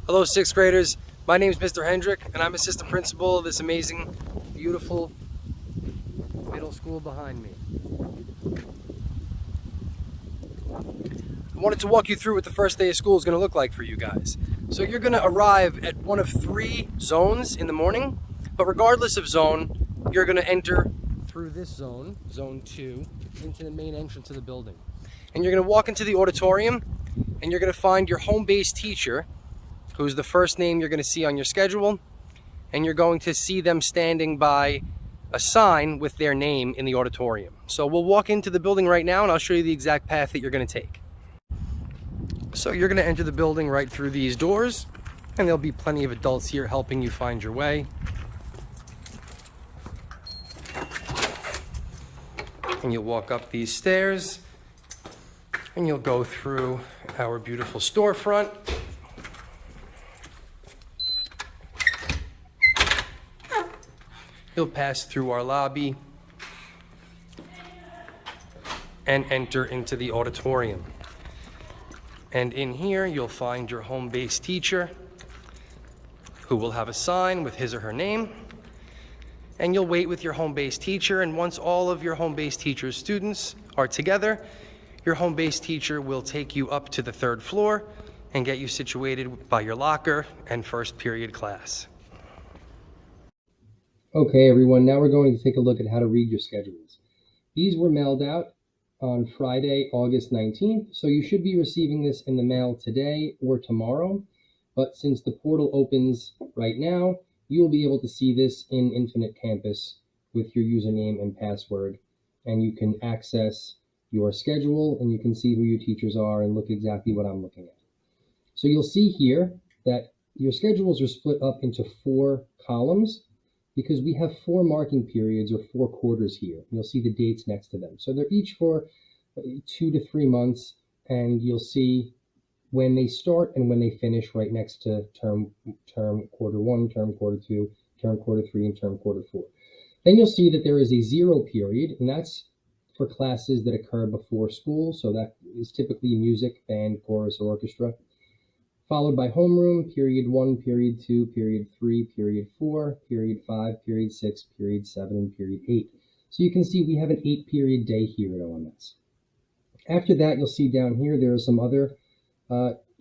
Hello, sixth graders. My name is Mr. Hendrick, and I'm assistant principal of this amazing, beautiful middle school behind me. I wanted to walk you through what the first day of school is going to look like for you guys. So you're going to arrive at one of 3 zones in the morning, but regardless of zone, you're going to enter through this zone, zone 2, into the main entrance of the building. And you're going to walk into the auditorium, and you're going to find your home-based teacher, who's the first name you're going to see on your schedule, and you're going to see them standing by a sign with their name in the auditorium. So we'll walk into the building right now, and I'll show you the exact path that you're going to take. So you're going to enter the building right through these doors, and there'll be plenty of adults here helping you find your way. And you'll walk up these stairs, and you'll go through our beautiful storefront. You'll pass through our lobby and enter into the auditorium. And in here, you'll find your home-based teacher, who will have a sign with his or her name. And you'll wait with your home-based teacher, and once all of your home-based teacher's students are together, your home-based teacher will take you up to the 3rd floor and get you situated by your locker and first period class. Okay, everyone, now we're going to take a look at how to read your schedules. These were mailed out on Friday, August 19th, so you should be receiving this in the mail today or tomorrow. But since the portal opens right now, you will be able to see this in Infinite Campus with your username and password, and you can access your schedule, and you can see who your teachers are and look exactly what I'm looking at. So you'll see here that your schedules are split up into 4 columns, because we have 4 marking periods or 4 quarters here. You'll see the dates next to them. So they're each for 2 to 3 months, and you'll see when they start and when they finish right next to term quarter 1, term quarter 2, term quarter 3, and term quarter 4. Then you'll see that there is a 0 period, and that's for classes that occur before school. So that is typically music, band, chorus, or orchestra. Followed by homeroom, period 1, period 2, period 3, period 4, period 5, period 6, period 7, and period 8. So you can see we have an 8-period day here at OMS. After that, you'll see down here there are some other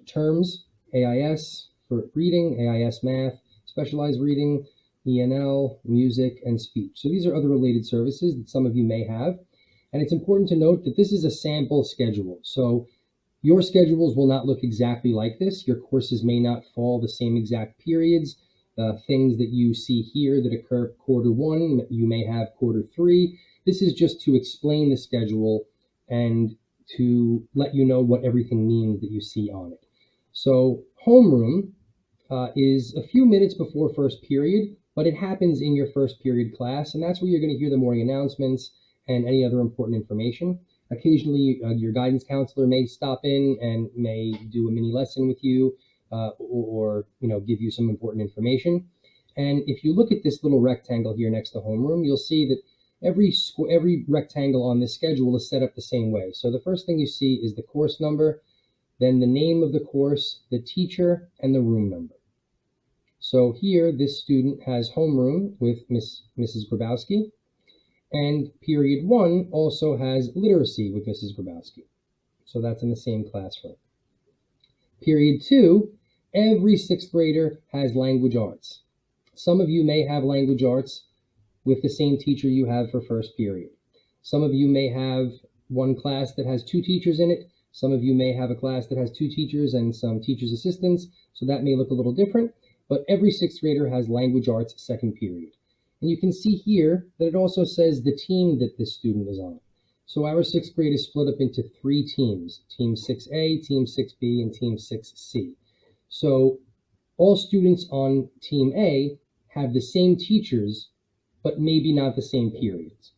terms: AIS for reading, AIS math, specialized reading, ENL, music, and speech. So these are other related services that some of you may have. And it's important to note that this is a sample schedule. So your schedules will not look exactly like this. Your courses may not fall the same exact periods. Things that you see here that occur quarter 1, you may have quarter 3. This is just to explain the schedule and to let you know what everything means that you see on it. So homeroom is a few minutes before first period, but it happens in your first period class, and that's where you're going to hear the morning announcements and any other important information. Occasionally, your guidance counselor may stop in and may do a mini lesson with you, or give you some important information. And if you look at this little rectangle here next to homeroom, you'll see that every rectangle on this schedule is set up the same way. So the first thing you see is the course number, then the name of the course, the teacher, and the room number. So here, this student has homeroom with Mrs. Grabowski. And period 1 also has literacy with Mrs. Grabowski. So that's in the same classroom. Period 2, every 6th grader has language arts. Some of you may have language arts with the same teacher you have for first period. Some of you may have one class that has 2 teachers in it. Some of you may have a class that has 2 teachers and some teachers' assistants. So that may look a little different. But every 6th grader has language arts 2nd period. And you can see here that it also says the team that this student is on. So our 6th grade is split up into 3 teams: Team 6A, Team 6B, and Team 6C. So all students on Team A have the same teachers, but maybe not the same periods.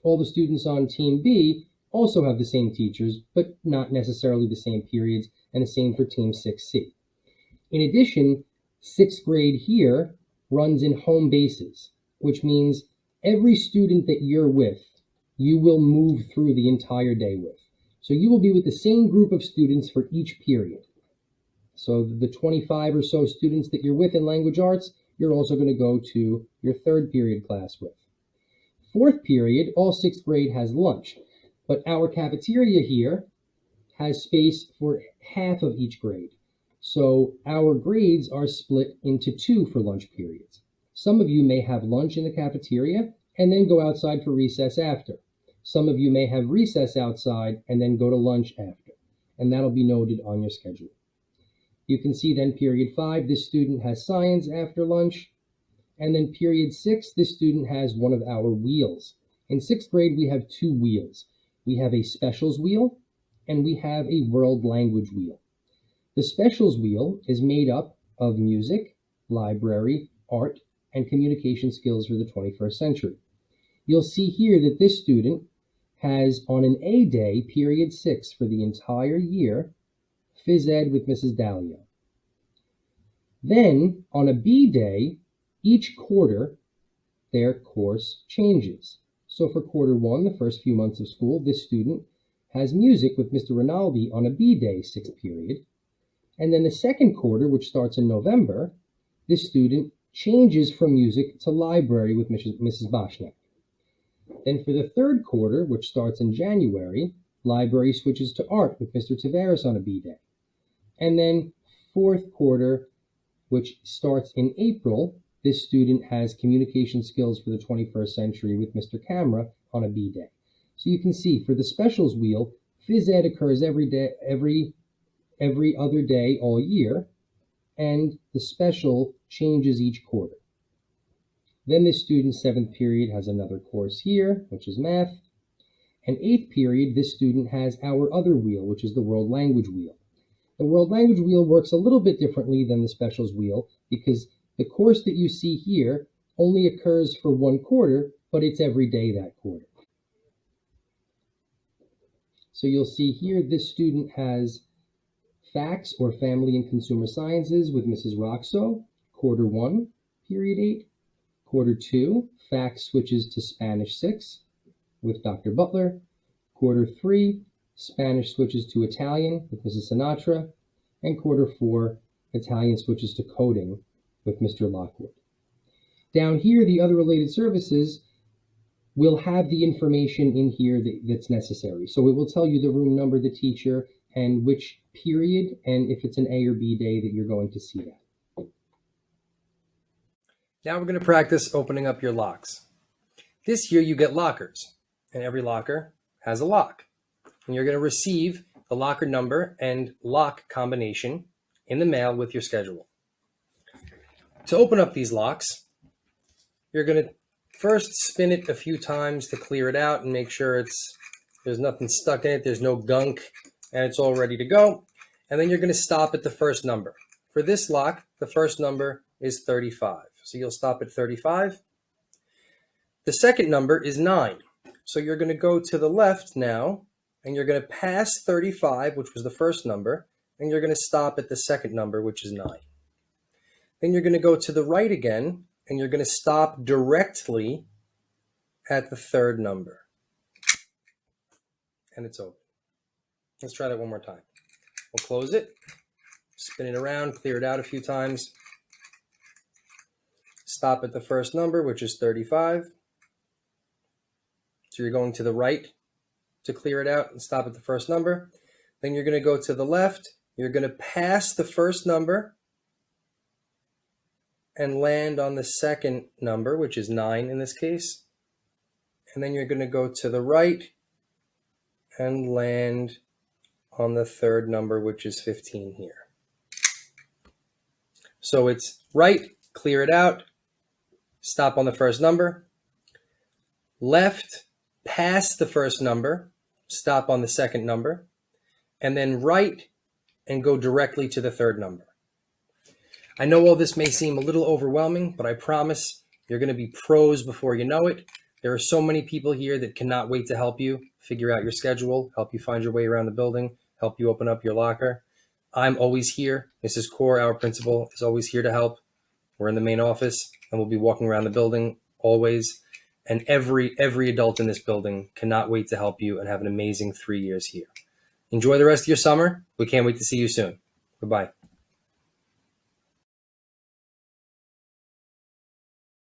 All the students on Team B also have the same teachers, but not necessarily the same periods, and the same for Team 6C. In addition, 6th grade here runs in home bases, which means every student that you're with, you will move through the entire day with. So you will be with the same group of students for each period. So the 25 or so students that you're with in language arts, you're also going to go to your third period class with. Fourth period, all sixth grade has lunch, but our cafeteria here has space for half of each grade. So our grades are split into two for lunch periods. Some of you may have lunch in the cafeteria and then go outside for recess after. Some of you may have recess outside and then go to lunch after, and that'll be noted on your schedule. You can see then period 5, this student has science after lunch. And then period 6, this student has one of our wheels. In 6th grade, we have two wheels. We have a specials wheel and we have a world language wheel. The specials wheel is made up of music, library, art, and communication skills for the 21st century. You'll see here that this student has, on an A day, period 6 for the entire year, phys ed with Mrs. Dahlia. Then, on a B day, each quarter, their course changes. So for quarter 1, the first few months of school, this student has music with Mr. Rinaldi on a B day, 6th period. And then the second quarter, which starts in November, this student changes from music to library with Mrs. Boschneck. Then for the third quarter, which starts in January, library switches to art with Mr. Taveras on a B day. And then fourth quarter, which starts in April, this student has communication skills for the 21st century with Mr. Camera on a B day. So you can see for the specials wheel, phys ed occurs every day, every other day all year, and the special changes each quarter. Then this student's 7th period has another course here, which is math. And 8th period, this student has our other wheel, which is the world language wheel. The world language wheel works a little bit differently than the specials wheel because the course that you see here only occurs for one quarter, but it's every day that quarter. So you'll see here this student has FACS, or Family and Consumer Sciences, with Mrs. Roxo, quarter 1, period 8. Quarter 2, FACS switches to Spanish 6 with Dr. Butler. Quarter 3, Spanish switches to Italian with Mrs. Sinatra. And quarter 4, Italian switches to coding with Mr. Lockwood. Down here, the other related services will have the information in here that's necessary. So it will tell you the room number, the teacher, and which period, and if it's an A or B day that you're going to see that. Now we're going to practice opening up your locks. This year you get lockers, and every locker has a lock. And you're going to receive the locker number and lock combination in the mail with your schedule. To open up these locks, you're going to first spin it a few times to clear it out and make sure there's nothing stuck in it, there's no gunk, and it's all ready to go. And then you're going to stop at the first number. For this lock, the first number is 35. So you'll stop at 35. The second number is 9. So you're going to go to the left now, and you're going to pass 35, which was the first number, and you're going to stop at the second number, which is 9. Then you're going to go to the right again, and you're going to stop directly at the third number. And it's open. Let's try that one more time. We'll close it, spin it around, clear it out a few times. Stop at the first number, which is 35. So you're going to the right to clear it out and stop at the first number. Then you're going to go to the left. You're going to pass the first number and land on the second number, which is 9 in this case. And then you're going to go to the right and land on the third number, which is 15 here. So it's right, clear it out, stop on the first number, left, pass the first number, stop on the second number, and then right and go directly to the third number. I know all this may seem a little overwhelming, but I promise you're going to be pros before you know it. There are so many people here that cannot wait to help you figure out your schedule, help you find your way around the building, help you open up your locker. I'm always here. Mrs. Kaur, our principal, is always here to help. We're in the main office, and we'll be walking around the building always. And every adult in this building cannot wait to help you and have an amazing 3 years here. Enjoy the rest of your summer. We can't wait to see you soon. Goodbye.